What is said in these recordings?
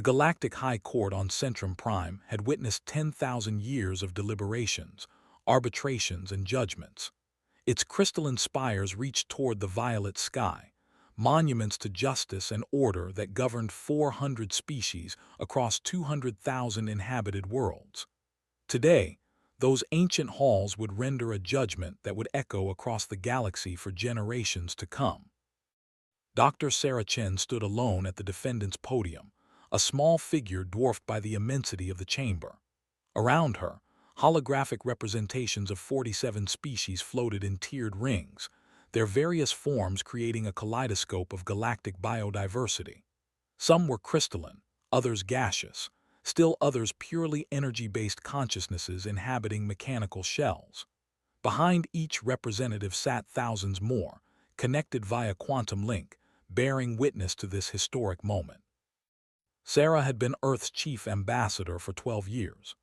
The Galactic High Court on Centrum Prime had witnessed 10,000 years of deliberations, arbitrations, and judgments. Its crystalline spires reached toward the violet sky, monuments to justice and order that governed 400 species across 200,000 inhabited worlds. Today, those ancient halls would render a judgment that would echo across the galaxy for generations to come. Dr. Sarah Chen stood alone at the defendant's podium, a small figure dwarfed by the immensity of the chamber. Around her, holographic representations of 47 species floated in tiered rings, their various forms creating a kaleidoscope of galactic biodiversity. Some were crystalline, others gaseous, still others purely energy-based consciousnesses inhabiting mechanical shells. Behind each representative sat thousands more, connected via quantum link, bearing witness to this historic moment. Sarah had been Earth's chief ambassador for 12 years.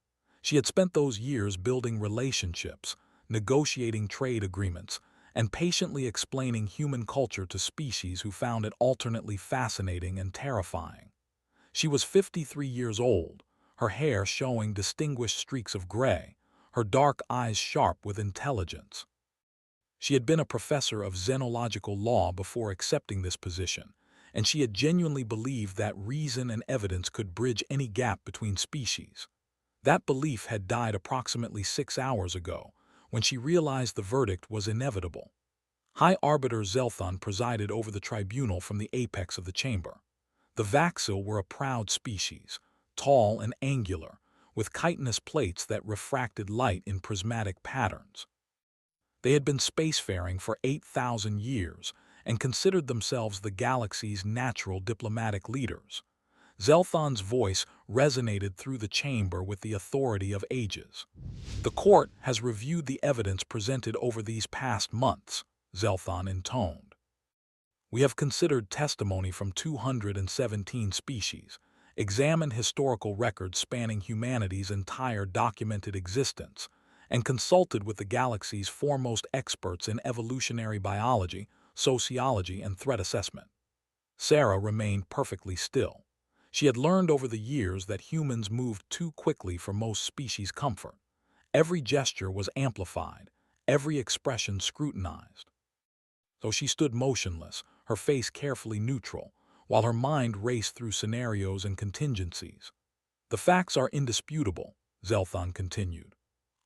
She had spent those years building relationships, negotiating trade agreements, and patiently explaining human culture to species who found it alternately fascinating and terrifying. She was 53 years old, her hair showing distinguished streaks of gray, her dark eyes sharp with intelligence. She had been a professor of xenological law before accepting this position, and she had genuinely believed that reason and evidence could bridge any gap between species. That belief had died approximately 6 hours ago, when she realized the verdict was inevitable. High Arbiter Zelthon presided over the tribunal from the apex of the chamber. The Vaxil were a proud species, tall and angular, with chitinous plates that refracted light in prismatic patterns. They had been spacefaring for 8,000 years and considered themselves the galaxy's natural diplomatic leaders. Zelthon's voice resonated through the chamber with the authority of ages. "The court has reviewed the evidence presented over these past months," Zelthon intoned. "We have considered testimony from 217 species, examined historical records spanning humanity's entire documented existence, and consulted with the galaxy's foremost experts in evolutionary biology, sociology, and threat assessment." Sarah remained perfectly still. She had learned over the years that humans moved too quickly for most species' comfort. Every gesture was amplified, every expression scrutinized. So she stood motionless, her face carefully neutral, while her mind raced through scenarios and contingencies. "The facts are indisputable," Zelthon continued.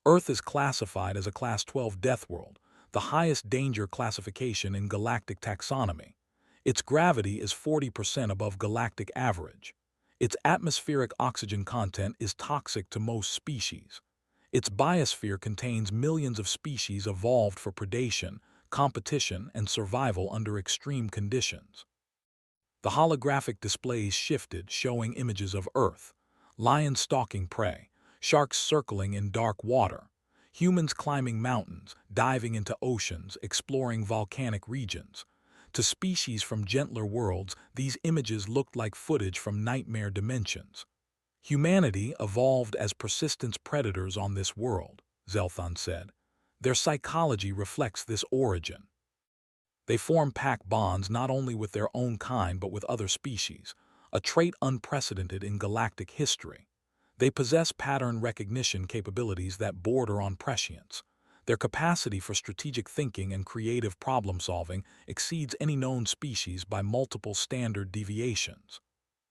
"Earth is classified as a Class 12 Deathworld, the highest danger classification in galactic taxonomy. Its gravity is 40% above galactic average. Its atmospheric oxygen content is toxic to most species. Its biosphere contains millions of species evolved for predation, competition, and survival under extreme conditions." The holographic displays shifted, showing images of Earth, lions stalking prey, sharks circling in dark water, humans climbing mountains, diving into oceans, exploring volcanic regions. To species from gentler worlds, these images looked like footage from nightmare dimensions. "Humanity evolved as persistence predators on this world," Zelthon said. "Their psychology reflects this origin. They form pack bonds not only with their own kind but with other species, a trait unprecedented in galactic history. They possess pattern recognition capabilities that border on prescience. Their capacity for strategic thinking and creative problem-solving exceeds any known species by multiple standard deviations."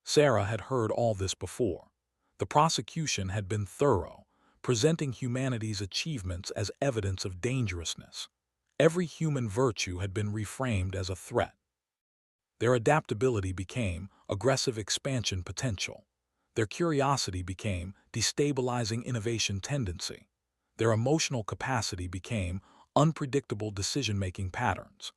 Sarah had heard all this before. The prosecution had been thorough, presenting humanity's achievements as evidence of dangerousness. Every human virtue had been reframed as a threat. Their adaptability became aggressive expansion potential. Their curiosity became destabilizing innovation tendency. Their emotional capacity became unpredictable decision-making patterns.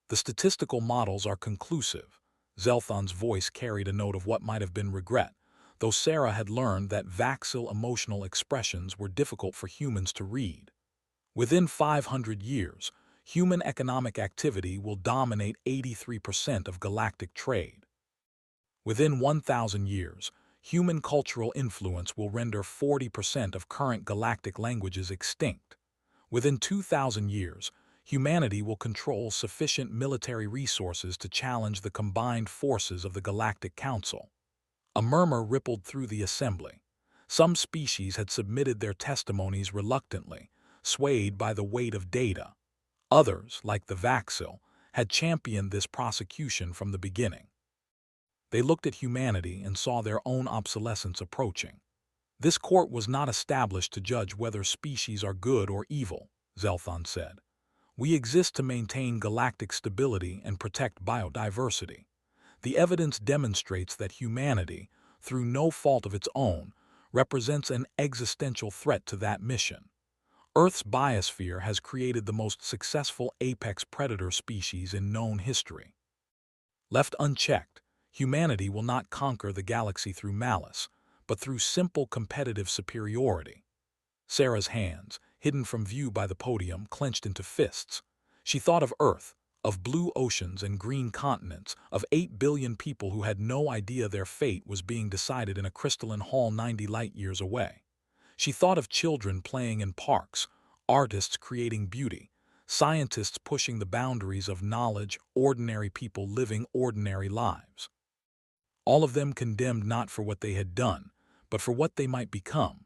"The statistical models are conclusive." Zelthon's voice carried a note of what might have been regret, though Sarah had learned that Vaxil emotional expressions were difficult for humans to read. "Within 500 years, human economic activity will dominate 83% of galactic trade. Within 1,000 years, human cultural influence will render 40% of current galactic languages extinct. Within 2,000 years, humanity will control sufficient military resources to challenge the combined forces of the Galactic Council. A murmur rippled through the assembly. Some species had submitted their testimonies reluctantly, swayed by the weight of data. Others, like the Vaxil, had championed this prosecution from the beginning. They looked at humanity and saw their own obsolescence approaching. This court was not established to judge whether species are good or evil, Zelthon said. We exist to maintain galactic stability and protect biodiversity. The evidence demonstrates that humanity, through no fault of its own, represents an existential threat to that mission. Earth's biosphere has created the most successful apex predator species in known history. Left unchecked, humanity will not conquer the galaxy through malice, but through simple competitive superiority. Sarah's hands, hidden from view by the podium, clenched into fists. She thought of Earth, of blue oceans and green continents, of 8 billion people who had no idea their fate was being decided in a crystalline hall 90 light-years away. She thought of children playing in parks, artists creating beauty, scientists pushing the boundaries of knowledge, ordinary people living ordinary lives. All of them condemned not for what they had done, but for what they might become.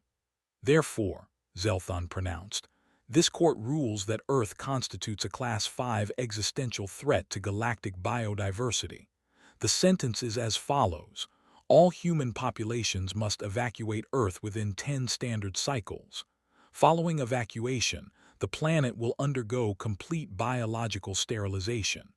Therefore, Zelthon pronounced, this court rules that Earth constitutes a Class 5 existential threat to galactic biodiversity. The sentence is as follows. All human populations must evacuate Earth within 10 standard cycles. Following evacuation, the planet will undergo complete biological sterilization.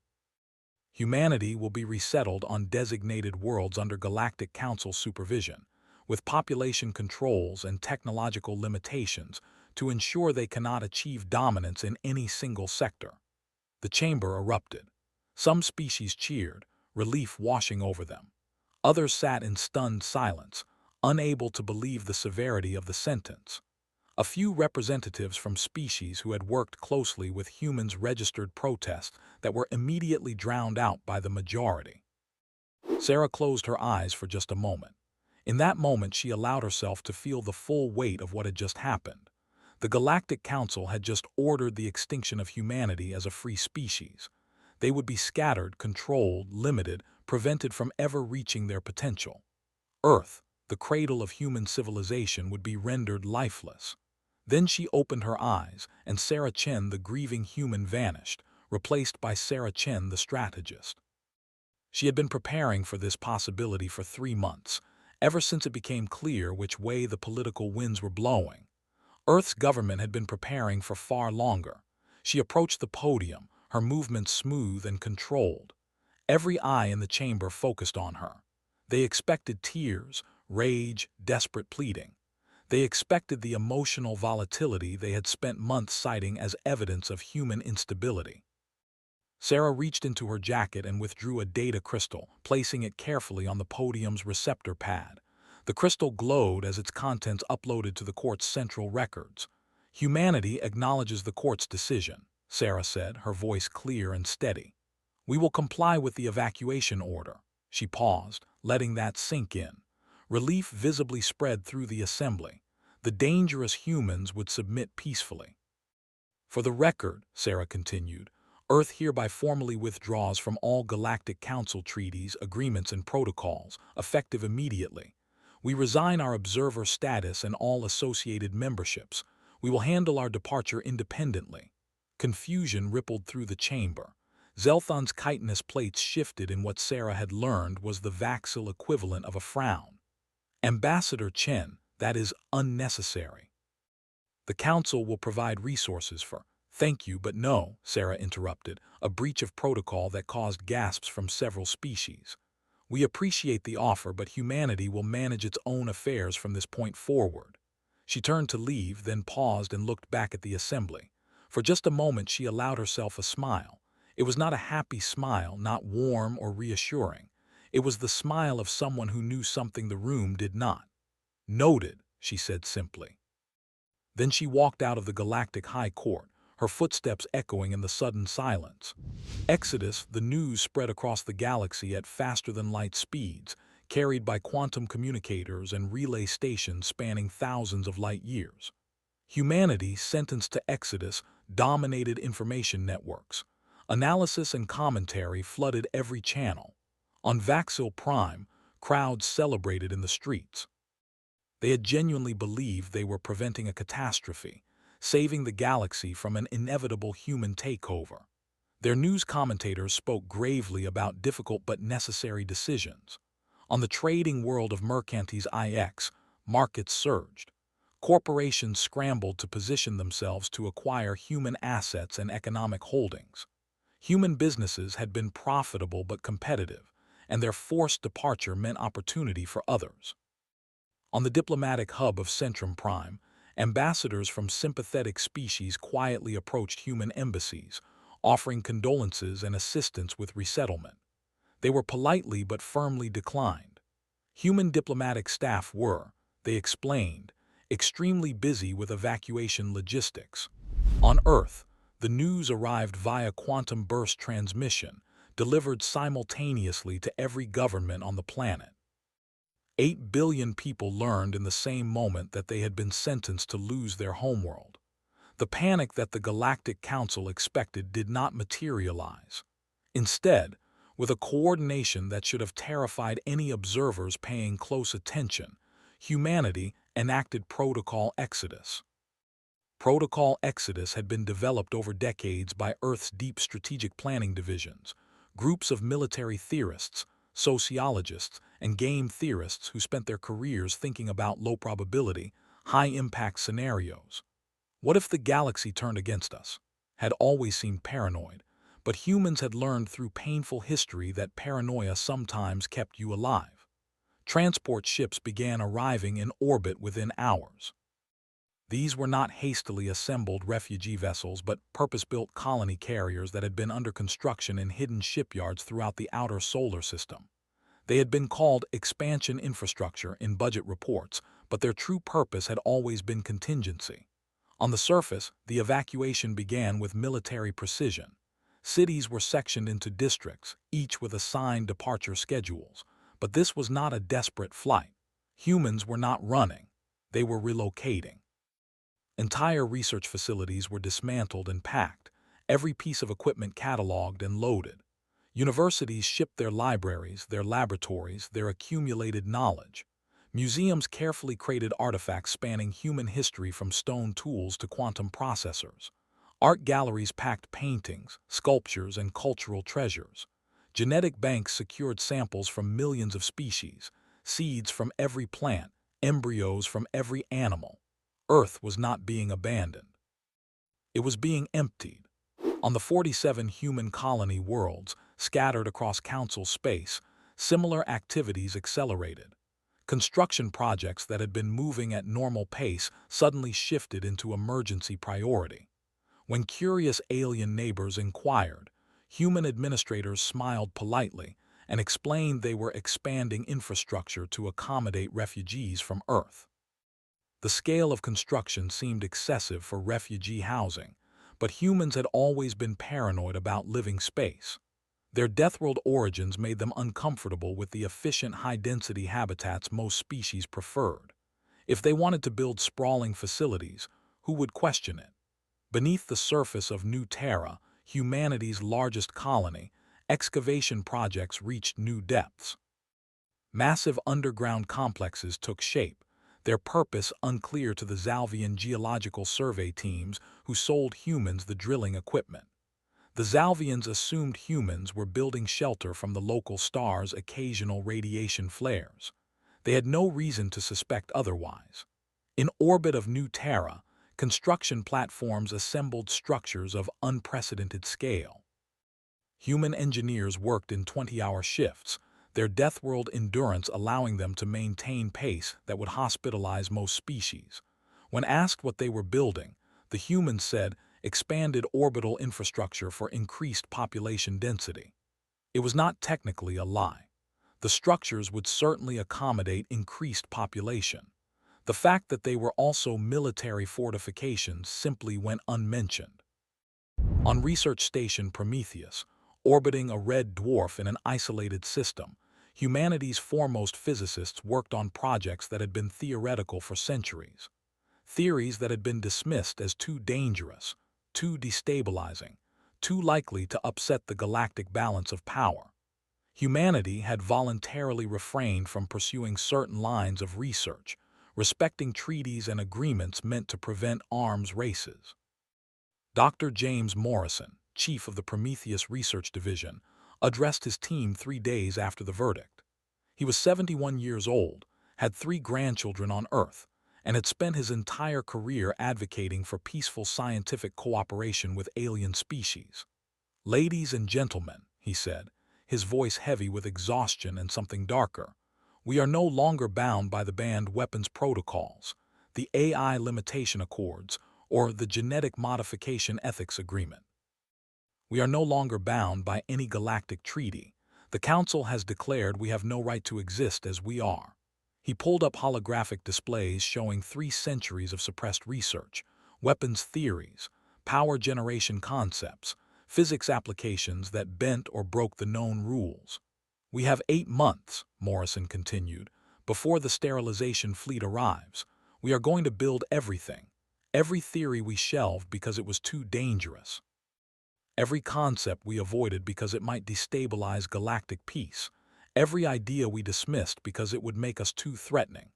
Humanity will be resettled on designated worlds under Galactic Council supervision, with population controls and technological limitations to ensure they cannot achieve dominance in any single sector. The chamber erupted. Some species cheered, relief washing over them. Others sat in stunned silence, unable to believe the severity of the sentence. A few representatives from species who had worked closely with humans registered protests that were immediately drowned out by the majority. Sarah closed her eyes for just a moment. In that moment, she allowed herself to feel the full weight of what had just happened. The Galactic Council had just ordered the extinction of humanity as a free species. They would be scattered, controlled, limited, prevented from ever reaching their potential. Earth, the cradle of human civilization, would be rendered lifeless. Then she opened her eyes, and Sarah Chen, the grieving human, vanished, replaced by Sarah Chen, the strategist. She had been preparing for this possibility for 3 months, ever since it became clear which way the political winds were blowing. Earth's government had been preparing for far longer. She approached the podium, her movements smooth and controlled. Every eye in the chamber focused on her. They expected tears, rage, desperate pleading. They expected the emotional volatility they had spent months citing as evidence of human instability. Sarah reached into her jacket and withdrew a data crystal, placing it carefully on the podium's receptor pad. The crystal glowed as its contents uploaded to the court's central records. Humanity acknowledges the court's decision, Sarah said, her voice clear and steady. We will comply with the evacuation order. She paused, letting that sink in. Relief visibly spread through the assembly. The dangerous humans would submit peacefully. For the record, Sarah continued, Earth hereby formally withdraws from all Galactic Council treaties, agreements, and protocols, effective immediately. We resign our observer status and all associated memberships. We will handle our departure independently. Confusion rippled through the chamber. Zelthon's chitinous plates shifted in what Sarah had learned was the Vaxil equivalent of a frown. Ambassador Chen, that is unnecessary. The Council will provide resources for— Thank you, but no, Sarah interrupted, a breach of protocol that caused gasps from several species. We appreciate the offer, but humanity will manage its own affairs from this point forward. She turned to leave, then paused and looked back at the assembly. For just a moment she allowed herself a smile. It was not a happy smile, not warm or reassuring. It was the smile of someone who knew something the room did not. Noted, she said simply. Then she walked out of the Galactic High Court, her footsteps echoing in the sudden silence. Exodus, the news spread across the galaxy at faster-than-light speeds, carried by quantum communicators and relay stations spanning thousands of light-years. Humanity, sentenced to exodus, dominated information networks. Analysis and commentary flooded every channel. On Vaxil Prime, Crowds celebrated in the streets. They had genuinely believed they were preventing a catastrophe, saving the galaxy from an inevitable human takeover. Their news commentators spoke gravely about difficult but necessary decisions. On the trading world of Mercantes IX, markets surged. Corporations scrambled to position themselves to acquire human assets and economic holdings. Human businesses had been profitable but competitive, and their forced departure meant opportunity for others. On the diplomatic hub of Centrum Prime, ambassadors from sympathetic species quietly approached human embassies, offering condolences and assistance with resettlement. They were politely but firmly declined. Human diplomatic staff were, they explained, extremely busy with evacuation logistics. On Earth, the news arrived via quantum burst transmission, delivered simultaneously to every government on the planet. 8 billion people learned in the same moment that they had been sentenced to lose their homeworld. The panic that the Galactic Council expected did not materialize. Instead, with a coordination that should have terrified any observers paying close attention, humanity enacted Protocol Exodus. Protocol Exodus had been developed over decades by Earth's deep strategic planning divisions, groups of military theorists, sociologists, and game theorists who spent their careers thinking about low-probability, high-impact scenarios. What if the galaxy turned against us? Had always seemed paranoid, but humans had learned through painful history that paranoia sometimes kept you alive. Transport ships began arriving in orbit within hours. These were not hastily assembled refugee vessels but purpose-built colony carriers that had been under construction in hidden shipyards throughout the outer solar system. They had been called expansion infrastructure in budget reports, but their true purpose had always been contingency. On the surface, the evacuation began with military precision. Cities were sectioned into districts, each with assigned departure schedules. But this was not a desperate flight. Humans were not running. They were relocating. Entire research facilities were dismantled and packed, every piece of equipment cataloged and loaded. Universities shipped their libraries, their laboratories, their accumulated knowledge. Museums carefully crated artifacts spanning human history from stone tools to quantum processors. Art galleries packed paintings, sculptures, and cultural treasures. Genetic banks secured samples from millions of species, seeds from every plant, embryos from every animal. Earth was not being abandoned. It was being emptied. On the 47 human colony worlds scattered across Council space, similar activities accelerated. Construction projects that had been moving at normal pace suddenly shifted into emergency priority. When curious alien neighbors inquired, human administrators smiled politely and explained they were expanding infrastructure to accommodate refugees from Earth. The scale of construction seemed excessive for refugee housing, but humans had always been paranoid about living space. Their Deathworld origins made them uncomfortable with the efficient high-density habitats most species preferred. If they wanted to build sprawling facilities, who would question it? Beneath the surface of New Terra, humanity's largest colony, excavation projects reached new depths. Massive underground complexes took shape, their purpose unclear to the Zalvian geological survey teams who sold humans the drilling equipment. The Zalvians assumed humans were building shelter from the local stars' occasional radiation flares. They had no reason to suspect otherwise. In orbit of New Terra, construction platforms assembled structures of unprecedented scale. Human engineers worked in 20-hour shifts, their Deathworld endurance allowing them to maintain pace that would hospitalize most species. When asked what they were building, the humans said, expanded orbital infrastructure for increased population density. It was not technically a lie. The structures would certainly accommodate increased population. The fact that they were also military fortifications simply went unmentioned. On Research Station Prometheus, orbiting a red dwarf in an isolated system, humanity's foremost physicists worked on projects that had been theoretical for centuries. Theories that had been dismissed as too dangerous, too destabilizing, too likely to upset the galactic balance of power. Humanity had voluntarily refrained from pursuing certain lines of research, respecting treaties and agreements meant to prevent arms races. Dr. James Morrison, chief of the Prometheus Research Division, addressed his team 3 days after the verdict. He was 71 years old, had 3 grandchildren on Earth, and had spent his entire career advocating for peaceful scientific cooperation with alien species. "Ladies and gentlemen," he said, his voice heavy with exhaustion and something darker, "we are no longer bound by the banned weapons protocols, the AI limitation accords, or the genetic modification ethics agreement. We are no longer bound by any galactic treaty. The Council has declared we have no right to exist as we are." He pulled up holographic displays showing 3 centuries of suppressed research, weapons theories, power generation concepts, physics applications that bent or broke the known rules. "We have 8 months," Morrison continued, "before the sterilization fleet arrives. We are going to build everything. Every theory we shelved because it was too dangerous. Every concept we avoided because it might destabilize galactic peace. Every idea we dismissed because it would make us too threatening."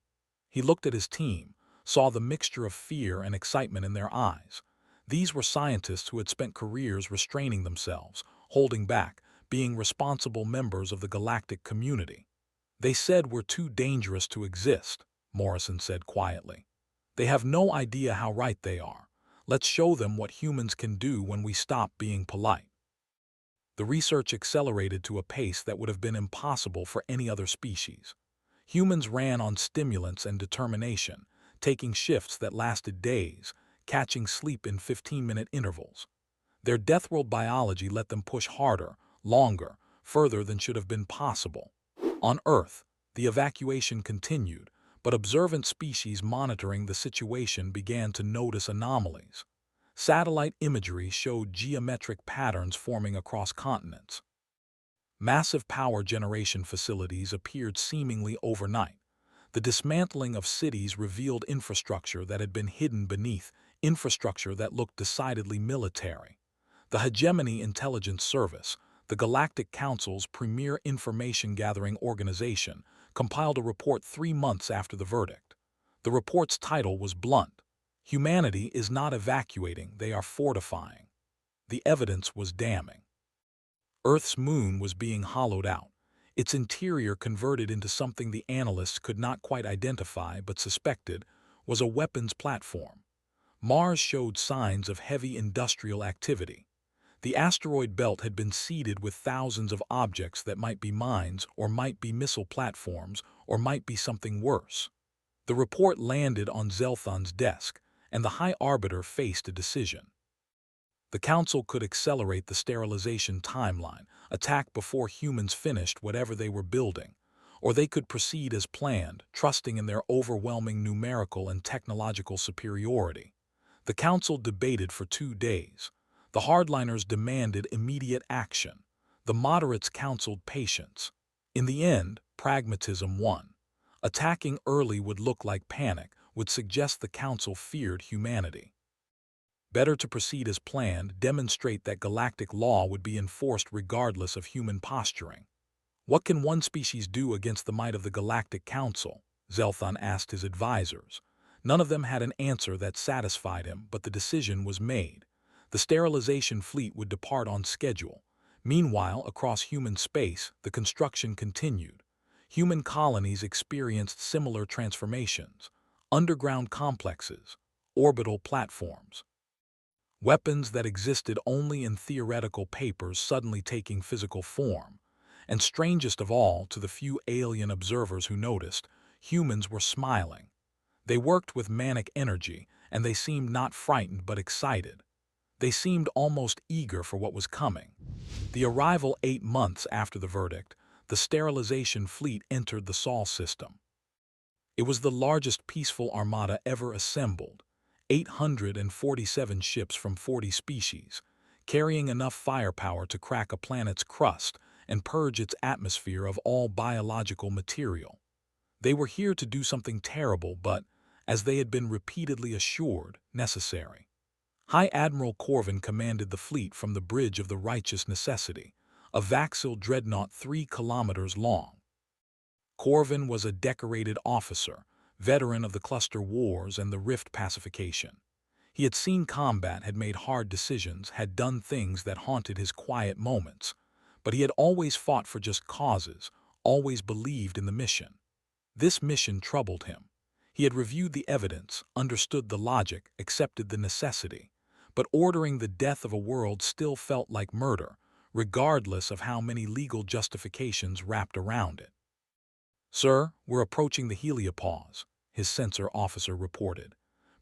He looked at his team, saw the mixture of fear and excitement in their eyes. These were scientists who had spent careers restraining themselves, holding back, being responsible members of the galactic community. "They said we're too dangerous to exist," Morrison said quietly. "They have no idea how right they are. Let's show them what humans can do when we stop being polite." The research accelerated to a pace that would have been impossible for any other species. Humans ran on stimulants and determination, taking shifts that lasted days, catching sleep in 15-minute intervals. Their Deathworld biology let them push harder, longer, further than should have been possible. On Earth, the evacuation continued, but observant species monitoring the situation began to notice anomalies. Satellite imagery showed geometric patterns forming across continents. Massive power generation facilities appeared seemingly overnight. The dismantling of cities revealed infrastructure that had been hidden beneath, infrastructure that looked decidedly military. The Hegemony Intelligence Service, the Galactic Council's premier information-gathering organization, compiled a report 3 months after the verdict. The report's title was blunt: "Humanity is not evacuating, they are fortifying." The evidence was damning. Earth's moon was being hollowed out, its interior converted into something the analysts could not quite identify but suspected was a weapons platform. Mars showed signs of heavy industrial activity. The asteroid belt had been seeded with thousands of objects that might be mines or might be missile platforms or might be something worse. The report landed on Zelthon's desk, and the High Arbiter faced a decision. The Council could accelerate the sterilization timeline, attack before humans finished whatever they were building, or they could proceed as planned, trusting in their overwhelming numerical and technological superiority. The Council debated for 2 days. The hardliners demanded immediate action. The moderates counseled patience. In the end, pragmatism won. Attacking early would look like panic, would suggest the Council feared humanity. Better to proceed as planned, demonstrate that galactic law would be enforced regardless of human posturing. "What can one species do against the might of the Galactic Council?" Zelthon asked his advisors. None of them had an answer that satisfied him, but the decision was made. The sterilization fleet would depart on schedule. Meanwhile, across human space, the construction continued. Human colonies experienced similar transformations: underground complexes, orbital platforms. Weapons that existed only in theoretical papers suddenly taking physical form. And strangest of all, to the few alien observers who noticed, humans were smiling. They worked with manic energy, and they seemed not frightened but excited. They seemed almost eager for what was coming. The arrival 8 months after the verdict, the sterilization fleet entered the Sol system. It was the largest peaceful armada ever assembled, 847 ships from 40 species, carrying enough firepower to crack a planet's crust and purge its atmosphere of all biological material. They were here to do something terrible but, as they had been repeatedly assured, necessary. High Admiral Corvin commanded the fleet from the bridge of the righteous necessity, a Vaxil dreadnought 3 kilometers long. Corvin was a decorated officer, veteran of the Cluster Wars and the Rift pacification. He had seen combat, had made hard decisions, had done things that haunted his quiet moments, but he had always fought for just causes, always believed in the mission. This mission troubled him. He had reviewed the evidence, understood the logic, accepted the necessity, but ordering the death of a world still felt like murder, regardless of how many legal justifications wrapped around it. "Sir, we're approaching the heliopause," his sensor officer reported.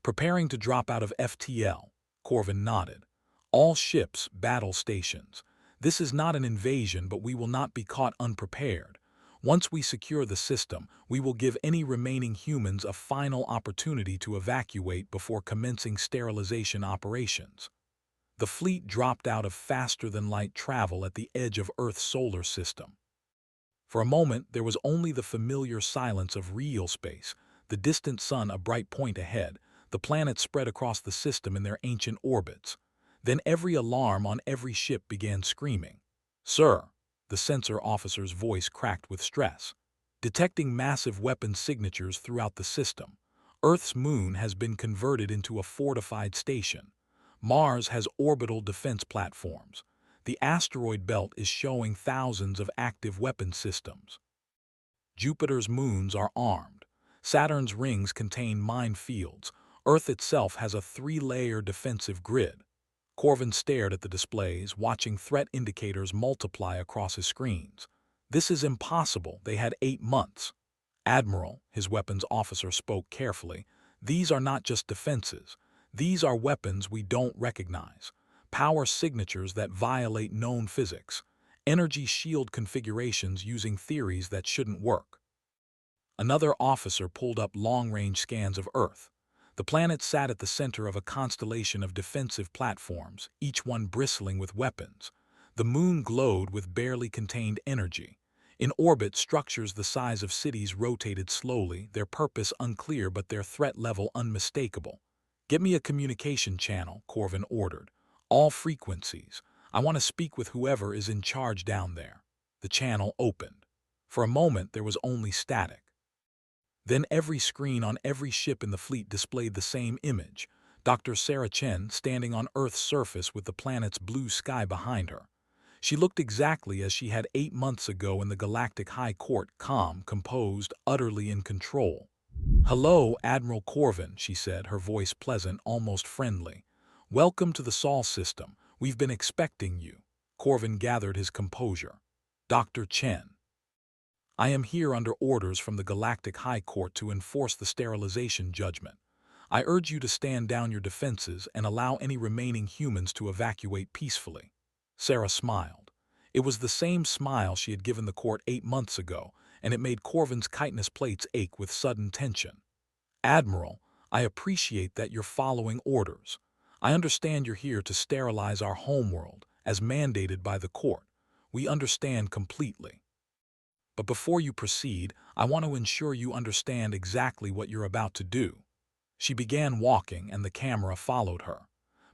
"Preparing to drop out of FTL." Corvin nodded. "All ships, battle stations. This is not an invasion, but we will not be caught unprepared. Once we secure the system, we will give any remaining humans a final opportunity to evacuate before commencing sterilization operations." The fleet dropped out of faster-than-light travel at the edge of Earth's solar system. For a moment, there was only the familiar silence of real space, the distant sun a bright point ahead, the planets spread across the system in their ancient orbits. Then every alarm on every ship began screaming. "Sir," the sensor officer's voice cracked with stress, "detecting massive weapon signatures throughout the system. Earth's moon has been converted into a fortified station. Mars has orbital defense platforms. The asteroid belt is showing thousands of active weapon systems. Jupiter's moons are armed. Saturn's rings contain minefields. Earth itself has a 3-layer defensive grid." Corvin stared at the displays, watching threat indicators multiply across his screens. "This is impossible. They had 8 months. "Admiral," his weapons officer spoke carefully, "these are not just defenses. These are weapons we don't recognize. Power signatures that violate known physics. Energy shield configurations using theories that shouldn't work." Another officer pulled up long-range scans of Earth. The planet sat at the center of a constellation of defensive platforms, each one bristling with weapons. The moon glowed with barely contained energy. In orbit, structures the size of cities rotated slowly, their purpose unclear but their threat level unmistakable. "Get me a communication channel," Corvin ordered. "All frequencies. I want to speak with whoever is in charge down there." The channel opened. For a moment, there was only static. Then every screen on every ship in the fleet displayed the same image: Dr. Sarah Chen standing on Earth's surface with the planet's blue sky behind her. She looked exactly as she had 8 months ago in the Galactic High Court, calm, composed, utterly in control. "Hello, Admiral Corvin," she said, her voice pleasant, almost friendly. "Welcome to the Sol system. We've been expecting you." Corvin gathered his composure. "Dr. Chen, I am here under orders from the Galactic High Court to enforce the sterilization judgment. I urge you to stand down your defenses and allow any remaining humans to evacuate peacefully." Sarah smiled. It was the same smile she had given the court 8 months ago, and it made Corvin's chitinous plates ache with sudden tension. "Admiral, I appreciate that you're following orders. I understand you're here to sterilize our homeworld, as mandated by the court. We understand completely. But before you proceed, I want to ensure you understand exactly what you're about to do." She began walking, and the camera followed her.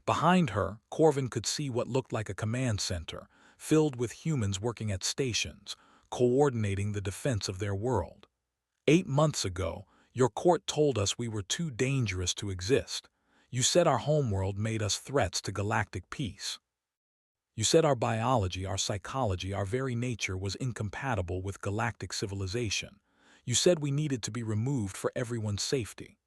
Behind her, Corvin could see what looked like a command center, filled with humans working at stations, coordinating the defense of their world. "8 months ago, your court told us we were too dangerous to exist. You said our homeworld made us threats to galactic peace. You said our biology, our psychology, our very nature was incompatible with galactic civilization. You said we needed to be removed for everyone's safety."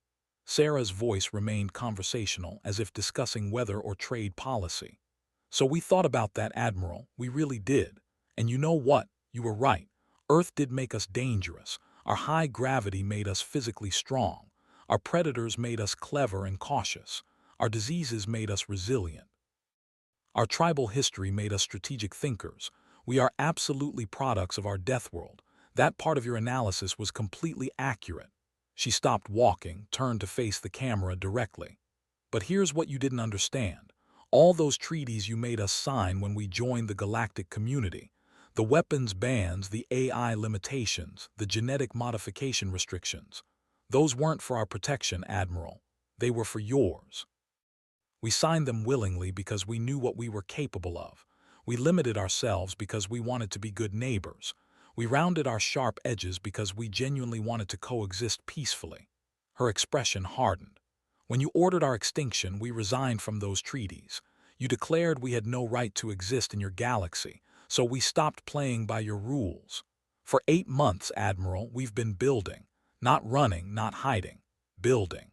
Sarah's voice remained conversational, as if discussing weather or trade policy. "So we thought about that, Admiral. We really did. And you know what? You were right. Earth did make us dangerous. Our high gravity made us physically strong. Our predators made us clever and cautious. Our diseases made us resilient. Our tribal history made us strategic thinkers. We are absolutely products of our Deathworld. That part of your analysis was completely accurate." She stopped walking, turned to face the camera directly. "But here's what you didn't understand. All those treaties you made us sign when we joined the galactic community, the weapons bans, the AI limitations, the genetic modification restrictions, those weren't for our protection, Admiral. They were for yours. We signed them willingly because we knew what we were capable of. We limited ourselves because we wanted to be good neighbors. We rounded our sharp edges because we genuinely wanted to coexist peacefully. Her expression hardened. When you ordered our extinction, we resigned from those treaties. You declared we had no right to exist in your galaxy, so we stopped playing by your rules. For 8 months, Admiral, we've been building. Not running, not hiding. Building.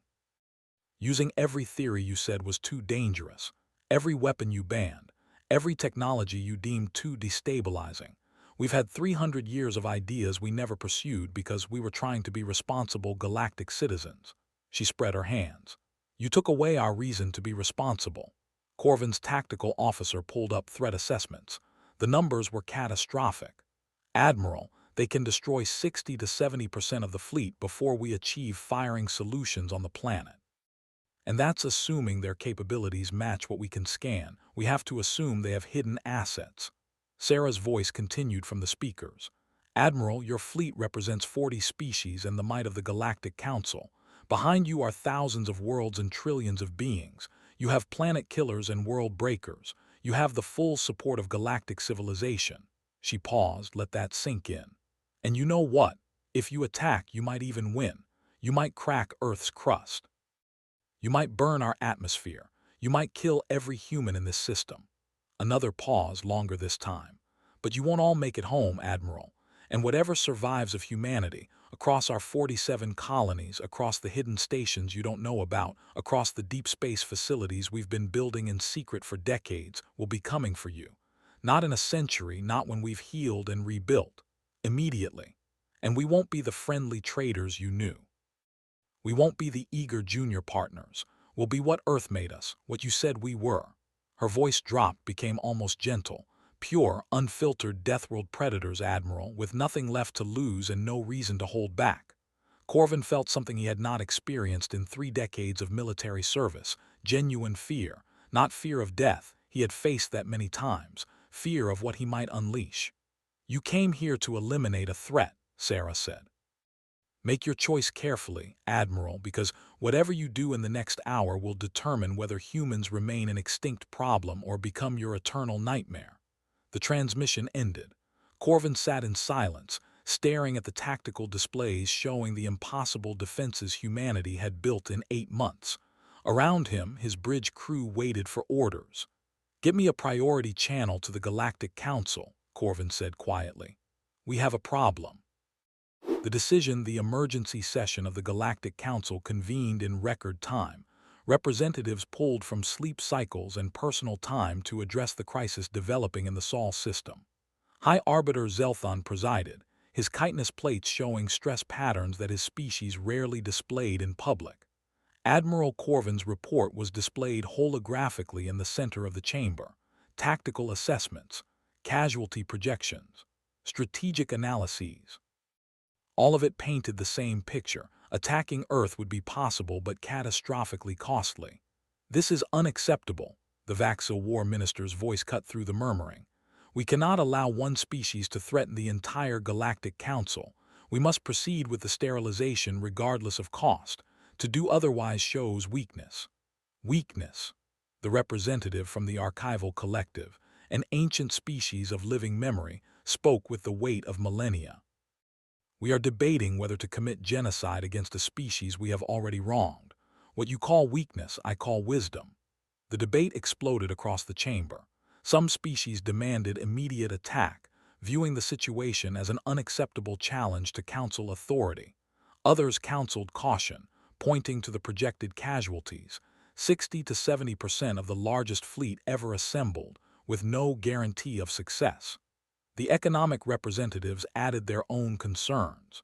Using every theory you said was too dangerous, every weapon you banned, every technology you deemed too destabilizing. We've had 300 years of ideas we never pursued because we were trying to be responsible galactic citizens. She spread her hands. You took away our reason to be responsible. Corvin's tactical officer pulled up threat assessments. The numbers were catastrophic. Admiral, they can destroy 60 to 70% of the fleet before we achieve firing solutions on the planet. And that's assuming their capabilities match what we can scan. We have to assume they have hidden assets. Sarah's voice continued from the speakers. Admiral, your fleet represents 40 species and the might of the Galactic Council. Behind you are thousands of worlds and trillions of beings. You have planet killers and world breakers. You have the full support of galactic civilization. She paused, let that sink in. And you know what? If you attack, you might even win. You might crack Earth's crust. You might burn our atmosphere. You might kill every human in this system. Another pause, longer this time. But you won't all make it home, Admiral. And whatever survives of humanity, across our 47 colonies, across the hidden stations you don't know about, across the deep space facilities we've been building in secret for decades, will be coming for you. Not in a century, not when we've healed and rebuilt. Immediately. And we won't be the friendly traders you knew. We won't be the eager junior partners. We'll be what Earth made us, what you said we were. Her voice dropped, became almost gentle. Pure, unfiltered Deathworld predators, Admiral, with nothing left to lose and no reason to hold back. Corvin felt something he had not experienced in 3 decades of military service. Genuine fear. Not fear of death, he had faced that many times. Fear of what he might unleash. You came here to eliminate a threat, Sarah said. Make your choice carefully, Admiral, because whatever you do in the next hour will determine whether humans remain an extinct problem or become your eternal nightmare. The transmission ended. Corvin sat in silence, staring at the tactical displays showing the impossible defenses humanity had built in 8 months. Around him, his bridge crew waited for orders. Get me a priority channel to the Galactic Council, Corvin said quietly. We have a problem. The emergency session of the Galactic Council convened in record time. Representatives pulled from sleep cycles and personal time to address the crisis developing in the Sol system. High Arbiter Zelthon presided, his chitinous plates showing stress patterns that his species rarely displayed in public. Admiral Corvin's report was displayed holographically in the center of the chamber. Tactical assessments, casualty projections, strategic analyses. All of it painted the same picture. Attacking Earth would be possible but catastrophically costly. This is unacceptable, the Vaxil War Minister's voice cut through the murmuring. We cannot allow one species to threaten the entire Galactic Council. We must proceed with the sterilization regardless of cost. To do otherwise shows weakness. Weakness. The representative from the Archival Collective, an ancient species of living memory, spoke with the weight of millennia. We are debating whether to commit genocide against a species we have already wronged. What you call weakness, I call wisdom. The debate exploded across the chamber. Some species demanded immediate attack, viewing the situation as an unacceptable challenge to council authority. Others counseled caution, pointing to the projected casualties, 60 to 70% of the largest fleet ever assembled, with no guarantee of success. The economic representatives added their own concerns.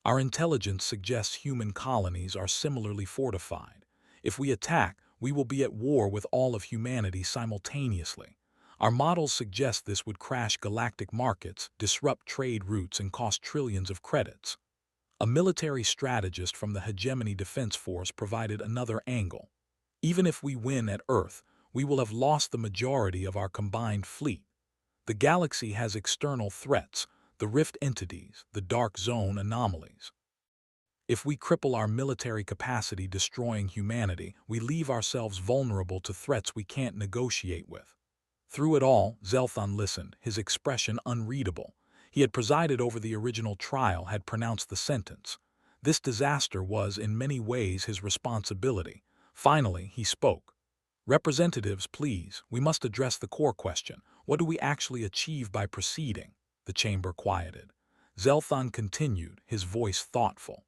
Our intelligence suggests human colonies are similarly fortified. If we attack, we will be at war with all of humanity simultaneously. Our models suggest this would crash galactic markets, disrupt trade routes, and cost trillions of credits. A military strategist from the Hegemony Defense Force provided another angle. Even if we win at Earth, we will have lost the majority of our combined fleet. The galaxy has external threats, the rift entities, the dark zone anomalies. If we cripple our military capacity destroying humanity, we leave ourselves vulnerable to threats we can't negotiate with. Through it all, Zelthon listened, his expression unreadable. He had presided over the original trial, had pronounced the sentence. This disaster was, in many ways, his responsibility. Finally, he spoke. Representatives, please, we must address the core question. What do we actually achieve by proceeding? The chamber quieted. Zelthon continued, his voice thoughtful.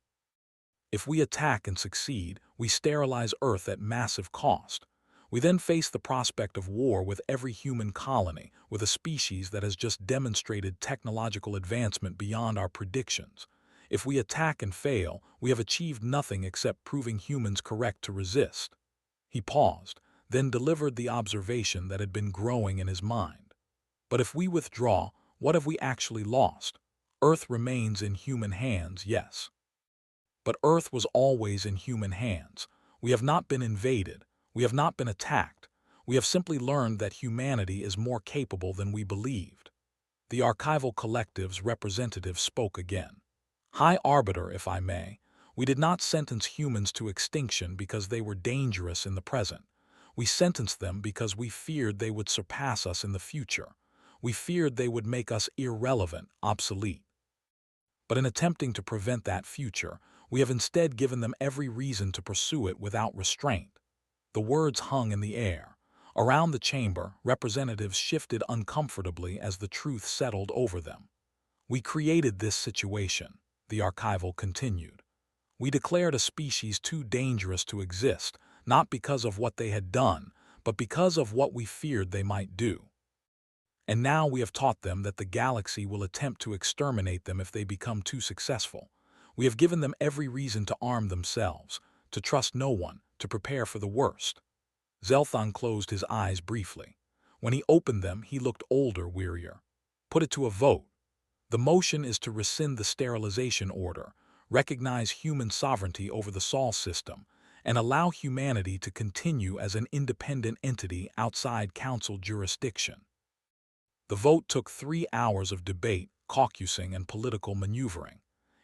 If we attack and succeed, we sterilize Earth at massive cost. We then face the prospect of war with every human colony, with a species that has just demonstrated technological advancement beyond our predictions. If we attack and fail, we have achieved nothing except proving humans correct to resist. He paused, then delivered the observation that had been growing in his mind. But if we withdraw, what have we actually lost? Earth remains in human hands, yes. But Earth was always in human hands. We have not been invaded. We have not been attacked. We have simply learned that humanity is more capable than we believed. The archival collective's representative spoke again. High Arbiter, if I may, we did not sentence humans to extinction because they were dangerous in the present. We sentenced them because we feared they would surpass us in the future. We feared they would make us irrelevant, obsolete. But in attempting to prevent that future, we have instead given them every reason to pursue it without restraint. The words hung in the air. Around the chamber, representatives shifted uncomfortably as the truth settled over them. We created this situation, the archival continued. We declared a species too dangerous to exist, not because of what they had done, but because of what we feared they might do. And now we have taught them that the galaxy will attempt to exterminate them if they become too successful. We have given them every reason to arm themselves, to trust no one, to prepare for the worst. Zelthon closed his eyes briefly. When he opened them, he looked older, wearier. Put it to a vote. The motion is to rescind the sterilization order, recognize human sovereignty over the Sol system, and allow humanity to continue as an independent entity outside Council jurisdiction. The vote took 3 hours of debate, caucusing, and political maneuvering.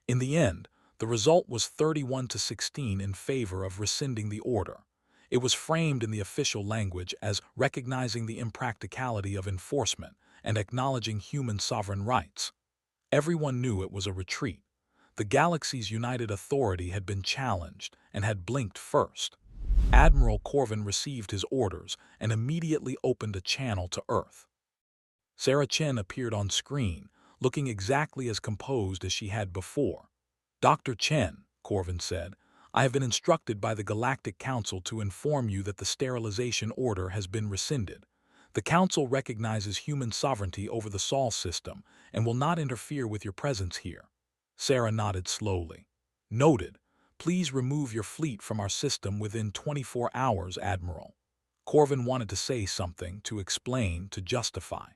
In the end, the result was 31-16 in favor of rescinding the order. It was framed in the official language as recognizing the impracticality of enforcement and acknowledging human sovereign rights. Everyone knew it was a retreat. The galaxy's united authority had been challenged and had blinked first. Admiral Corvin received his orders and immediately opened a channel to Earth. Sarah Chen appeared on screen, looking exactly as composed as she had before. "Dr. Chen," Corvin said, "I have been instructed by the Galactic Council to inform you that the sterilization order has been rescinded. The Council recognizes human sovereignty over the Sol system and will not interfere with your presence here." Sarah nodded slowly. "Noted. Please remove your fleet from our system within 24 hours, Admiral." Corvin wanted to say something, to explain, to justify.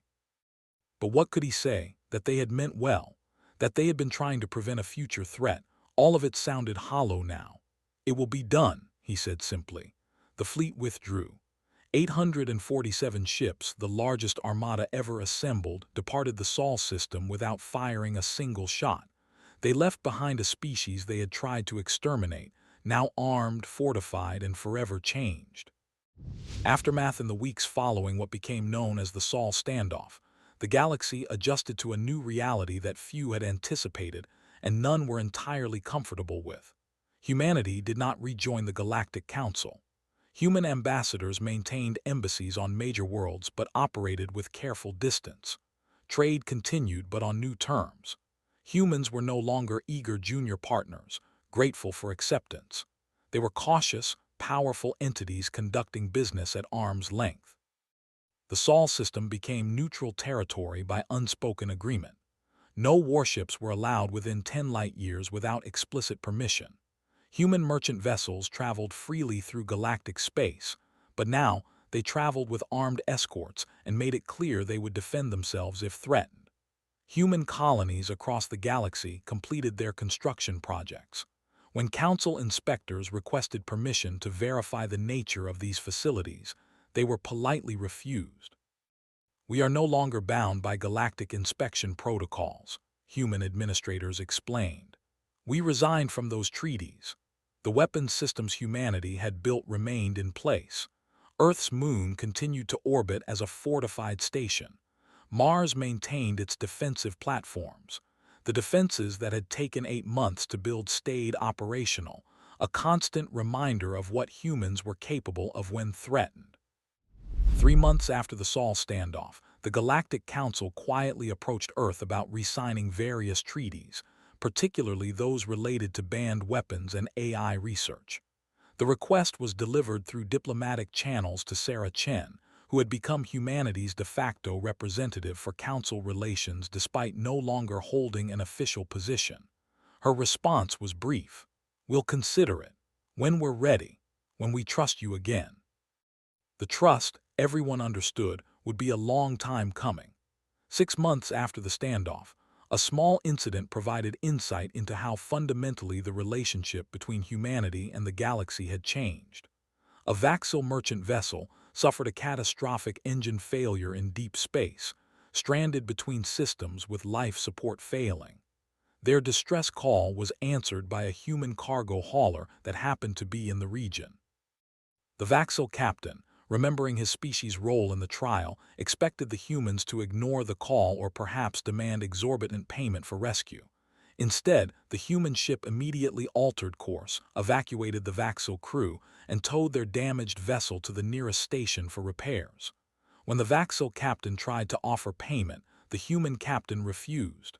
But what could he say? That they had meant well, that they had been trying to prevent a future threat. All of it sounded hollow now. "It will be done," he said simply. The fleet withdrew. 847 ships, the largest armada ever assembled, departed the Sol system without firing a single shot. They left behind a species they had tried to exterminate, now armed, fortified, and forever changed. Aftermath in the weeks following what became known as the Sol standoff. The galaxy adjusted to a new reality that few had anticipated and none were entirely comfortable with. Humanity did not rejoin the Galactic Council. Human ambassadors maintained embassies on major worlds but operated with careful distance. Trade continued but on new terms. Humans were no longer eager junior partners, grateful for acceptance. They were cautious, powerful entities conducting business at arm's length. The Sol system became neutral territory by unspoken agreement. No warships were allowed within 10 light-years without explicit permission. Human merchant vessels traveled freely through galactic space, but now they traveled with armed escorts and made it clear they would defend themselves if threatened. Human colonies across the galaxy completed their construction projects. When Council inspectors requested permission to verify the nature of these facilities, they were politely refused. "We are no longer bound by galactic inspection protocols," human administrators explained. "We resigned from those treaties. The weapons systems humanity had built remained in place. Earth's moon continued to orbit as a fortified station. Mars maintained its defensive platforms. The defenses that had taken 8 months to build stayed operational, a constant reminder of what humans were capable of when threatened. 3 months after the Sol standoff, the Galactic Council quietly approached Earth about re-signing various treaties, particularly those related to banned weapons and AI research. The request was delivered through diplomatic channels to Sarah Chen, who had become humanity's de facto representative for Council relations despite no longer holding an official position. Her response was brief. "We'll consider it. When we're ready. When we trust you again." The trust, everyone understood, would be a long time coming. 6 months after the standoff, a small incident provided insight into how fundamentally the relationship between humanity and the galaxy had changed. A Vaxil merchant vessel suffered a catastrophic engine failure in deep space, stranded between systems with life support failing. Their distress call was answered by a human cargo hauler that happened to be in the region. The Vaxil captain, remembering his species' role in the trial, expected the humans to ignore the call or perhaps demand exorbitant payment for rescue. Instead, the human ship immediately altered course, evacuated the Vaxil crew, and towed their damaged vessel to the nearest station for repairs. When the Vaxil captain tried to offer payment, the human captain refused.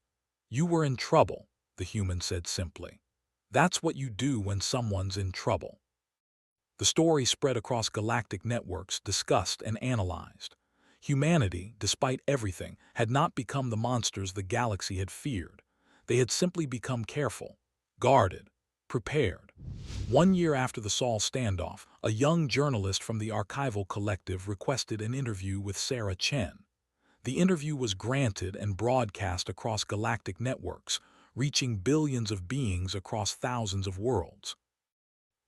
"You were in trouble," the human said simply. "That's what you do when someone's in trouble." The story spread across galactic networks, discussed and analyzed. Humanity, despite everything, had not become the monsters the galaxy had feared. They had simply become careful, guarded, prepared. 1 year after the Sol standoff, a young journalist from the Archival Collective requested an interview with Sarah Chen. The interview was granted and broadcast across galactic networks, reaching billions of beings across thousands of worlds.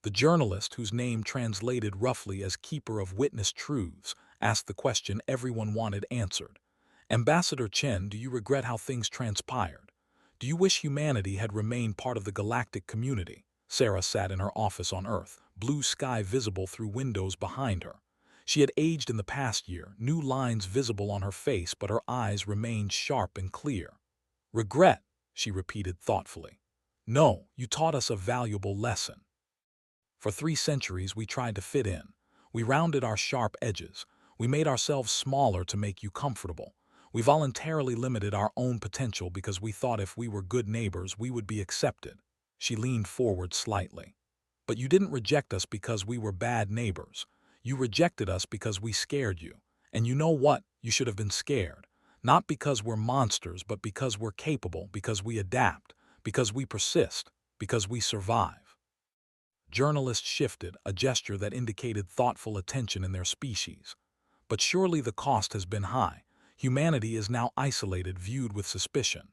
The journalist, whose name translated roughly as Keeper of Witness Truths, asked the question everyone wanted answered. "Ambassador Chen, do you regret how things transpired? Do you wish humanity had remained part of the galactic community?" Sarah sat in her office on Earth, blue sky visible through windows behind her. She had aged in the past year, new lines visible on her face, but her eyes remained sharp and clear. "Regret," she repeated thoughtfully. "No, you taught us a valuable lesson. For 3 centuries we tried to fit in. We rounded our sharp edges. We made ourselves smaller to make you comfortable. We voluntarily limited our own potential because we thought if we were good neighbors we would be accepted." She leaned forward slightly. "But you didn't reject us because we were bad neighbors. You rejected us because we scared you. And you know what? You should have been scared. Not because we're monsters, but because we're capable, because we adapt, because we persist, because we survive." Journalists shifted, a gesture that indicated thoughtful attention in their species. "But surely the cost has been high. Humanity is now isolated, viewed with suspicion."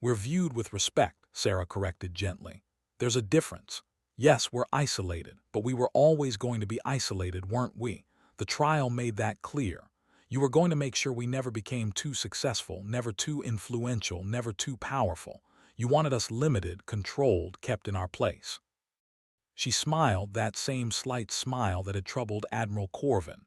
"We're viewed with respect," Sarah corrected gently. "There's a difference. Yes, we're isolated, but we were always going to be isolated, weren't we? The trial made that clear. You were going to make sure we never became too successful, never too influential, never too powerful. You wanted us limited, controlled, kept in our place." She smiled, that same slight smile that had troubled Admiral Corvin.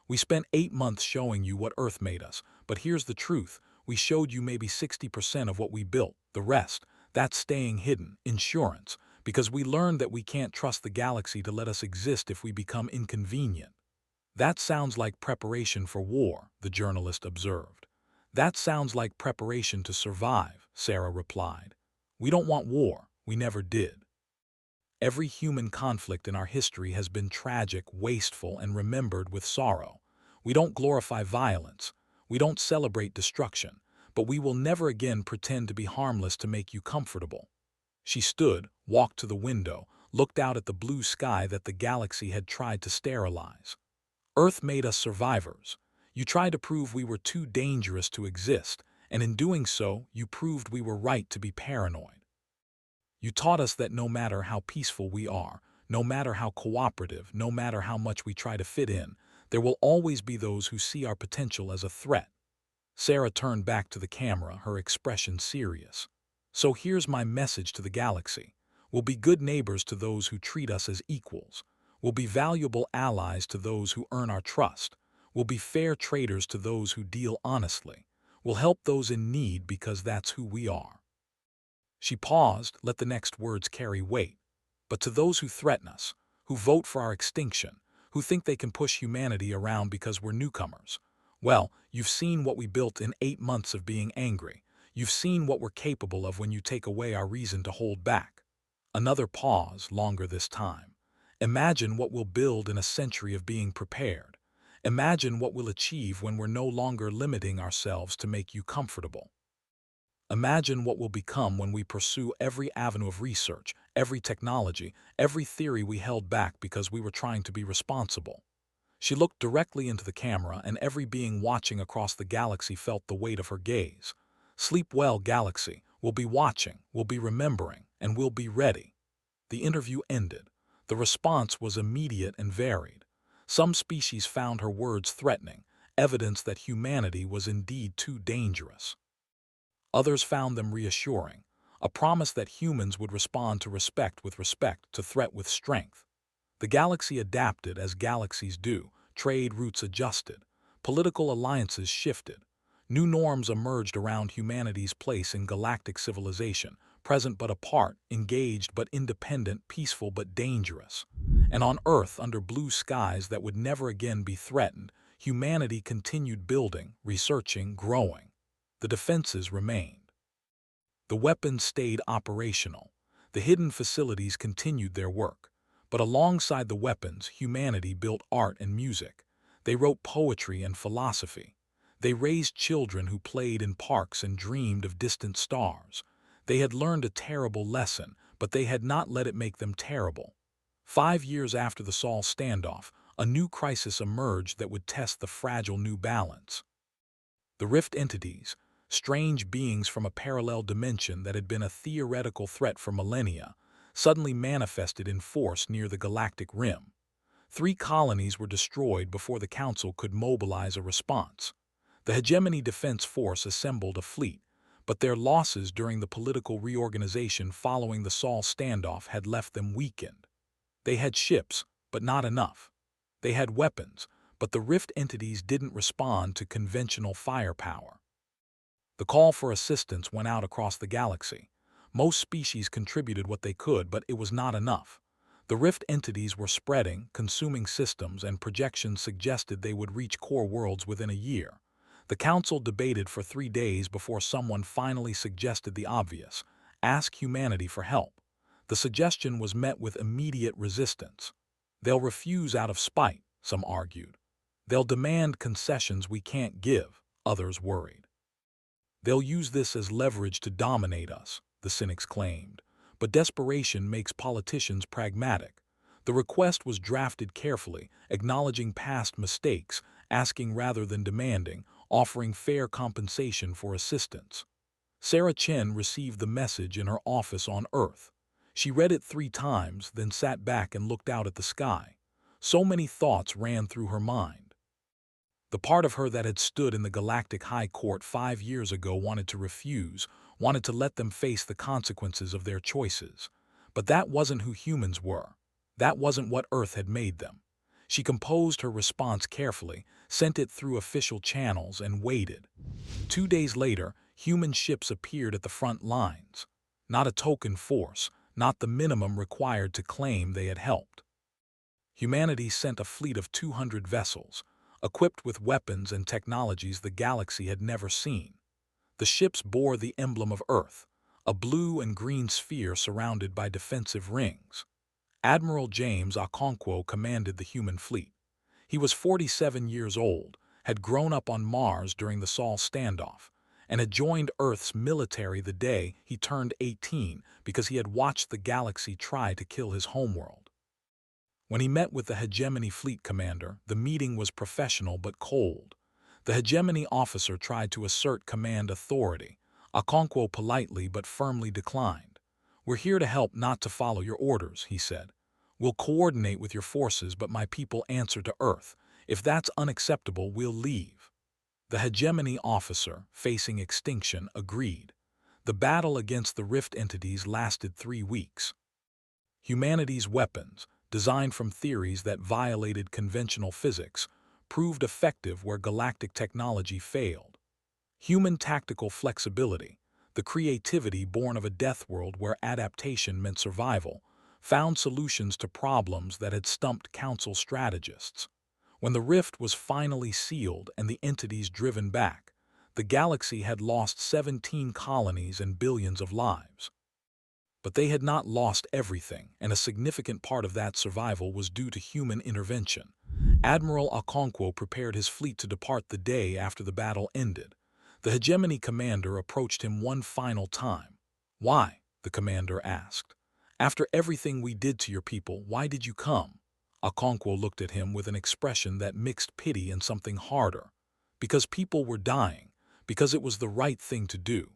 "We spent 8 months showing you what Earth made us, but here's the truth. We showed you maybe 60% of what we built. The rest, that's staying hidden, insurance, because we learned that we can't trust the galaxy to let us exist if we become inconvenient." "That sounds like preparation for war," the journalist observed. "That sounds like preparation to survive," Sarah replied. "We don't want war. We never did. Every human conflict in our history has been tragic, wasteful, and remembered with sorrow. We don't glorify violence. We don't celebrate destruction. But we will never again pretend to be harmless to make you comfortable." She stood, walked to the window, looked out at the blue sky that the galaxy had tried to sterilize. "Earth made us survivors. You tried to prove we were too dangerous to exist, and in doing so, you proved we were right to be paranoid. You taught us that no matter how peaceful we are, no matter how cooperative, no matter how much we try to fit in, there will always be those who see our potential as a threat." Sarah turned back to the camera, her expression serious. "So here's my message to the galaxy. We'll be good neighbors to those who treat us as equals. We'll be valuable allies to those who earn our trust. We'll be fair traders to those who deal honestly. We'll help those in need because that's who we are." She paused, let the next words carry weight. "But to those who threaten us, who vote for our extinction, who think they can push humanity around because we're newcomers, well, you've seen what we built in 8 months of being angry. You've seen what we're capable of when you take away our reason to hold back." Another pause, longer this time. "Imagine what we'll build in a century of being prepared. Imagine what we'll achieve when we're no longer limiting ourselves to make you comfortable. Imagine what we'll become when we pursue every avenue of research, every technology, every theory we held back because we were trying to be responsible." She looked directly into the camera, and every being watching across the galaxy felt the weight of her gaze. "Sleep well, Galaxy. We'll be watching, we'll be remembering, and we'll be ready." The interview ended. The response was immediate and varied. Some species found her words threatening, evidence that humanity was indeed too dangerous. Others found them reassuring, a promise that humans would respond to respect with respect, to threat with strength. The galaxy adapted as galaxies do. Trade routes adjusted. Political alliances shifted. New norms emerged around humanity's place in galactic civilization, present but apart, engaged but independent, peaceful but dangerous. And on Earth, under blue skies that would never again be threatened, humanity continued building, researching, growing. The defenses remained. The weapons stayed operational. The hidden facilities continued their work. But alongside the weapons, humanity built art and music. They wrote poetry and philosophy. They raised children who played in parks and dreamed of distant stars. They had learned a terrible lesson, but they had not let it make them terrible. 5 years after the Sol standoff, a new crisis emerged that would test the fragile new balance. The rift entities, strange beings from a parallel dimension that had been a theoretical threat for millennia, suddenly manifested in force near the galactic rim. 3 colonies were destroyed before the Council could mobilize a response. The Hegemony Defense Force assembled a fleet, but their losses during the political reorganization following the Sol standoff had left them weakened. They had ships, but not enough. They had weapons, but the rift entities didn't respond to conventional firepower. The call for assistance went out across the galaxy. Most species contributed what they could, but it was not enough. The rift entities were spreading, consuming systems, and projections suggested they would reach core worlds within a year. The Council debated for 3 days before someone finally suggested the obvious: ask humanity for help. The suggestion was met with immediate resistance. "They'll refuse out of spite," some argued. "They'll demand concessions we can't give," others worried. "They'll use this as leverage to dominate us," the cynics claimed. But desperation makes politicians pragmatic. The request was drafted carefully, acknowledging past mistakes, asking rather than demanding, offering fair compensation for assistance. Sarah Chen received the message in her office on Earth. She read it 3 times, then sat back and looked out at the sky. So many thoughts ran through her mind. The part of her that had stood in the Galactic High Court 5 years ago wanted to refuse, wanted to let them face the consequences of their choices. But that wasn't who humans were. That wasn't what Earth had made them. She composed her response carefully, sent it through official channels, and waited. 2 days later, human ships appeared at the front lines. Not a token force, not the minimum required to claim they had helped. Humanity sent a fleet of 200 vessels, equipped with weapons and technologies the galaxy had never seen. The ships bore the emblem of Earth, a blue and green sphere surrounded by defensive rings. Admiral James Okonkwo commanded the human fleet. He was 47 years old, had grown up on Mars during the Sol standoff, and had joined Earth's military the day he turned 18 because he had watched the galaxy try to kill his homeworld. When he met with the Hegemony Fleet Commander, the meeting was professional but cold. The Hegemony officer tried to assert command authority. Okonkwo politely but firmly declined. "We're here to help, not to follow your orders," he said. "We'll coordinate with your forces, but my people answer to Earth. If that's unacceptable, we'll leave." The Hegemony officer, facing extinction, agreed. The battle against the rift entities lasted 3 weeks. Humanity's weapons, designed from theories that violated conventional physics, proved effective where galactic technology failed. Human tactical flexibility, the creativity born of a Deathworld where adaptation meant survival, found solutions to problems that had stumped Council strategists. When the rift was finally sealed and the entities driven back, the galaxy had lost 17 colonies and billions of lives. But they had not lost everything, and a significant part of that survival was due to human intervention. Admiral Okonkwo prepared his fleet to depart the day after the battle ended. The hegemony commander approached him one final time. "Why?" the commander asked. "After everything we did to your people, why did you come?" Okonkwo looked at him with an expression that mixed pity and something harder. "Because people were dying. Because it was the right thing to do.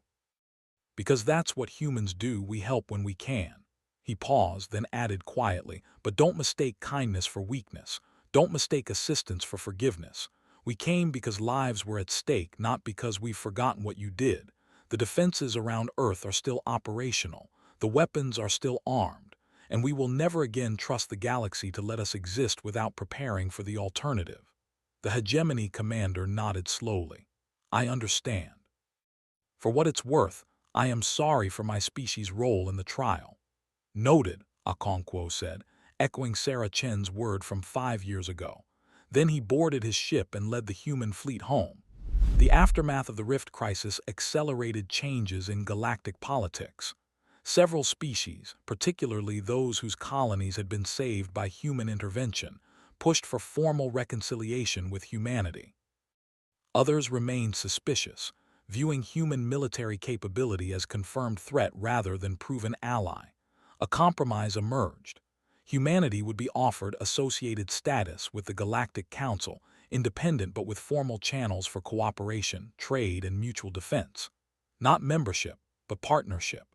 Because that's what humans do, we help when we can." He paused, then added quietly, "But don't mistake kindness for weakness. Don't mistake assistance for forgiveness. We came because lives were at stake, not because we've forgotten what you did. The defenses around Earth are still operational. The weapons are still armed. And we will never again trust the galaxy to let us exist without preparing for the alternative." The hegemony commander nodded slowly. "I understand. For what it's worth, I am sorry for my species' role in the trial." "Noted," Okonkwo said, echoing Sarah Chen's word from 5 years ago. Then he boarded his ship and led the human fleet home. The aftermath of the Rift crisis accelerated changes in galactic politics. Several species, particularly those whose colonies had been saved by human intervention, pushed for formal reconciliation with humanity. Others remained suspicious, viewing human military capability as confirmed threat rather than proven ally. A compromise emerged. Humanity would be offered associated status with the Galactic Council, independent but with formal channels for cooperation, trade, and mutual defense. Not membership, but partnership.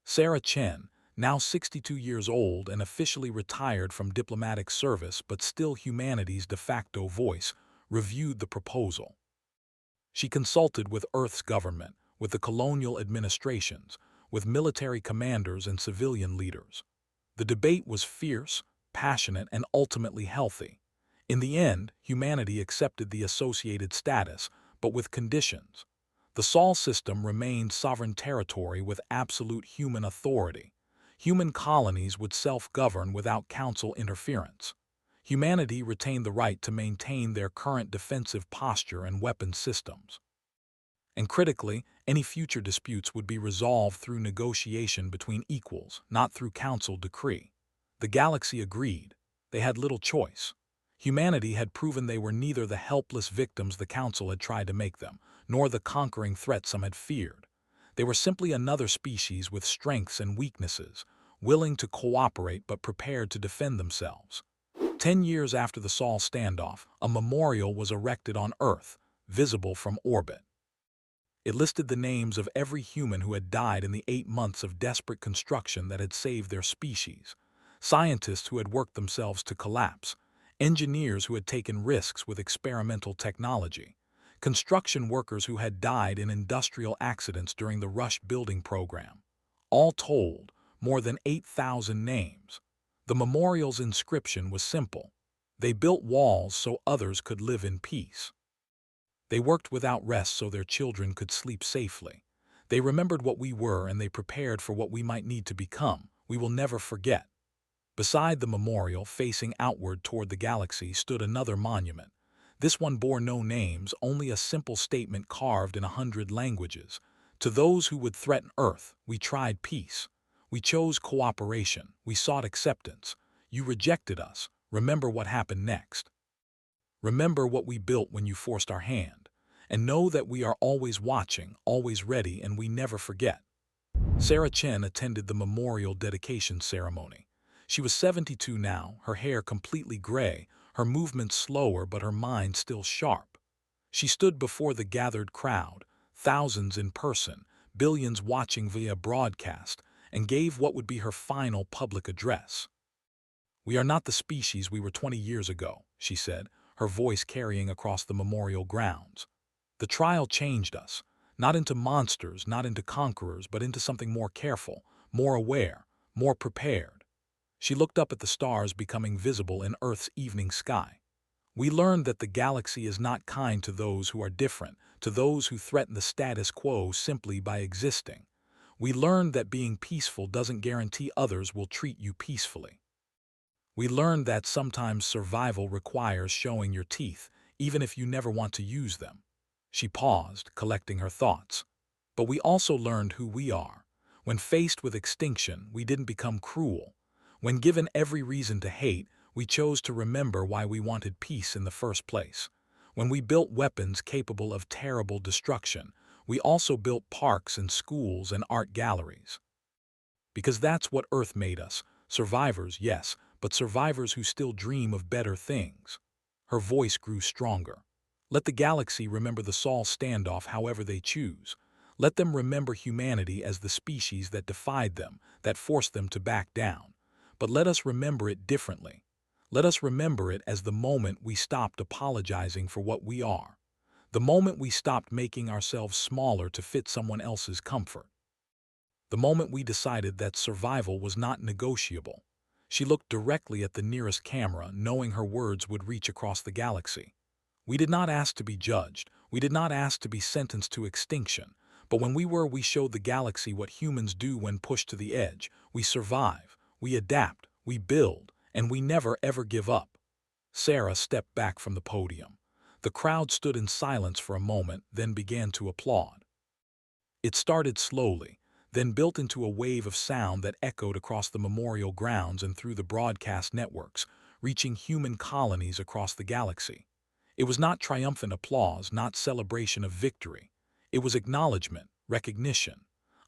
Sarah Chen, now 62 years old and officially retired from diplomatic service but still humanity's de facto voice, reviewed the proposal. She consulted with Earth's government, with the colonial administrations, with military commanders and civilian leaders. The debate was fierce, passionate, and ultimately healthy. In the end, humanity accepted the associated status, but with conditions. The Sol system remained sovereign territory with absolute human authority. Human colonies would self-govern without council interference. Humanity retained the right to maintain their current defensive posture and weapon systems. And critically, any future disputes would be resolved through negotiation between equals, not through council decree. The galaxy agreed. They had little choice. Humanity had proven they were neither the helpless victims the council had tried to make them, nor the conquering threat some had feared. They were simply another species with strengths and weaknesses, willing to cooperate but prepared to defend themselves. 10 years after the Sol standoff, a memorial was erected on Earth, visible from orbit. It listed the names of every human who had died in the 8 months of desperate construction that had saved their species. Scientists who had worked themselves to collapse, engineers who had taken risks with experimental technology, construction workers who had died in industrial accidents during the rush building program. All told, more than 8,000 names. The memorial's inscription was simple. They built walls so others could live in peace. They worked without rest so their children could sleep safely. They remembered what we were and they prepared for what we might need to become. We will never forget. Beside the memorial, facing outward toward the galaxy, stood another monument. This one bore no names, only a simple statement carved in 100 languages. To those who would threaten Earth, we tried peace. We chose cooperation. We sought acceptance. You rejected us. Remember what happened next. Remember what we built when you forced our hand. And know that we are always watching, always ready, and we never forget. Sarah Chen attended the memorial dedication ceremony. She was 72 now, her hair completely gray, her movements slower but her mind still sharp. She stood before the gathered crowd, thousands in person, billions watching via broadcast, and gave what would be her final public address. "We are not the species we were 20 years ago," she said, her voice carrying across the memorial grounds. "The trial changed us, not into monsters, not into conquerors, but into something more careful, more aware, more prepared. She looked up at the stars becoming visible in Earth's evening sky. We learned that the galaxy is not kind to those who are different, to those who threaten the status quo simply by existing. We learned that being peaceful doesn't guarantee others will treat you peacefully. We learned that sometimes survival requires showing your teeth, even if you never want to use them. She paused, collecting her thoughts. But we also learned who we are. When faced with extinction, we didn't become cruel. When given every reason to hate, we chose to remember why we wanted peace in the first place. When we built weapons capable of terrible destruction, we also built parks and schools and art galleries. Because that's what Earth made us. Survivors, yes, but survivors who still dream of better things. Her voice grew stronger. Let the galaxy remember the Sol standoff however they choose. Let them remember humanity as the species that defied them, that forced them to back down. But let us remember it differently. Let us remember it as the moment we stopped apologizing for what we are. The moment we stopped making ourselves smaller to fit someone else's comfort. The moment we decided that survival was not negotiable. She looked directly at the nearest camera, knowing her words would reach across the galaxy. We did not ask to be judged. We did not ask to be sentenced to extinction. But when we showed the galaxy what humans do when pushed to the edge. We survive, we adapt, we build, and we never ever give up. Sarah stepped back from the podium. The crowd stood in silence for a moment, then began to applaud. It started slowly, then built into a wave of sound that echoed across the memorial grounds and through the broadcast networks, reaching human colonies across the galaxy. It was not triumphant applause, not celebration of victory. It was acknowledgement, recognition,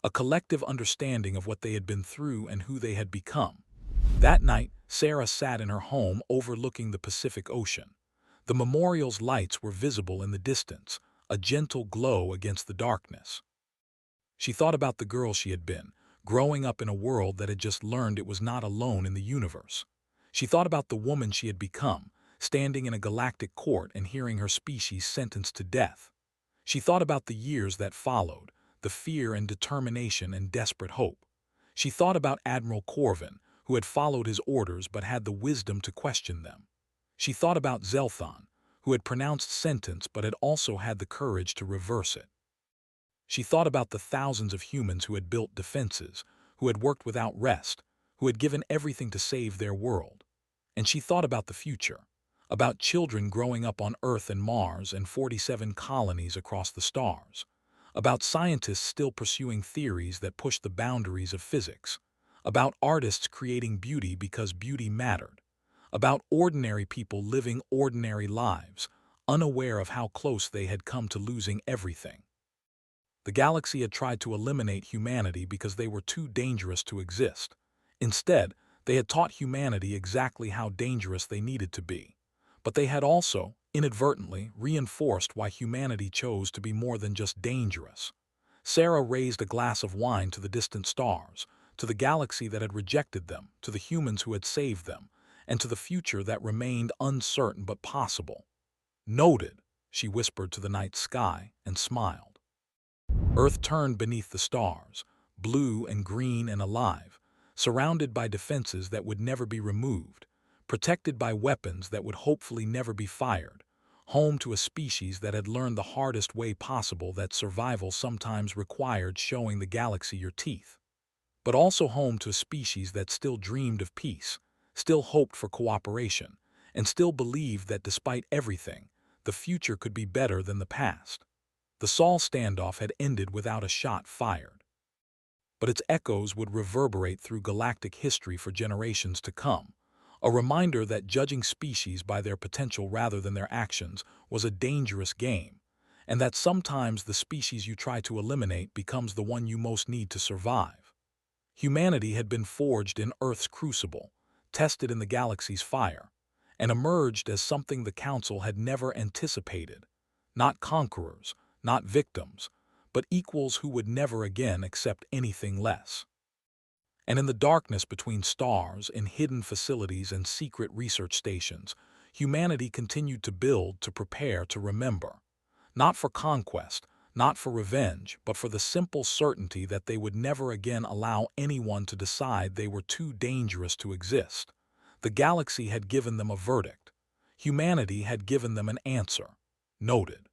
a collective understanding of what they had been through and who they had become. That night, Sarah sat in her home overlooking the Pacific Ocean. The memorial's lights were visible in the distance, a gentle glow against the darkness. She thought about the girl she had been, growing up in a world that had just learned it was not alone in the universe. She thought about the woman she had become, standing in a galactic court and hearing her species sentenced to death. She thought about the years that followed, the fear and determination and desperate hope. She thought about Admiral Corvin, who had followed his orders but had the wisdom to question them. She thought about Zelthon, who had pronounced sentence but had also had the courage to reverse it. She thought about the thousands of humans who had built defenses, who had worked without rest, who had given everything to save their world. And she thought about the future, about children growing up on Earth and Mars and 47 colonies across the stars, about scientists still pursuing theories that push the boundaries of physics, about artists creating beauty because beauty mattered, about ordinary people living ordinary lives, unaware of how close they had come to losing everything. The galaxy had tried to eliminate humanity because they were too dangerous to exist. Instead, they had taught humanity exactly how dangerous they needed to be. But they had also, inadvertently, reinforced why humanity chose to be more than just dangerous. Sarah raised a glass of wine to the distant stars, to the galaxy that had rejected them, to the humans who had saved them, and to the future that remained uncertain but possible. Noted, she whispered to the night sky and smiled. Earth turned beneath the stars, blue and green and alive, surrounded by defenses that would never be removed, protected by weapons that would hopefully never be fired, home to a species that had learned the hardest way possible that survival sometimes required showing the galaxy your teeth, but also home to a species that still dreamed of peace, still hoped for cooperation, and still believed that despite everything, the future could be better than the past. The Sol standoff had ended without a shot fired, but its echoes would reverberate through galactic history for generations to come, a reminder that judging species by their potential rather than their actions was a dangerous game, and that sometimes the species you try to eliminate becomes the one you most need to survive. Humanity had been forged in Earth's crucible, tested in the galaxy's fire, and emerged as something the Council had never anticipated, not conquerors, not victims, but equals who would never again accept anything less. And in the darkness between stars, in hidden facilities and secret research stations, humanity continued to build, to prepare, to remember. Not for conquest, not for revenge, but for the simple certainty that they would never again allow anyone to decide they were too dangerous to exist. The galaxy had given them a verdict. Humanity had given them an answer. Noted.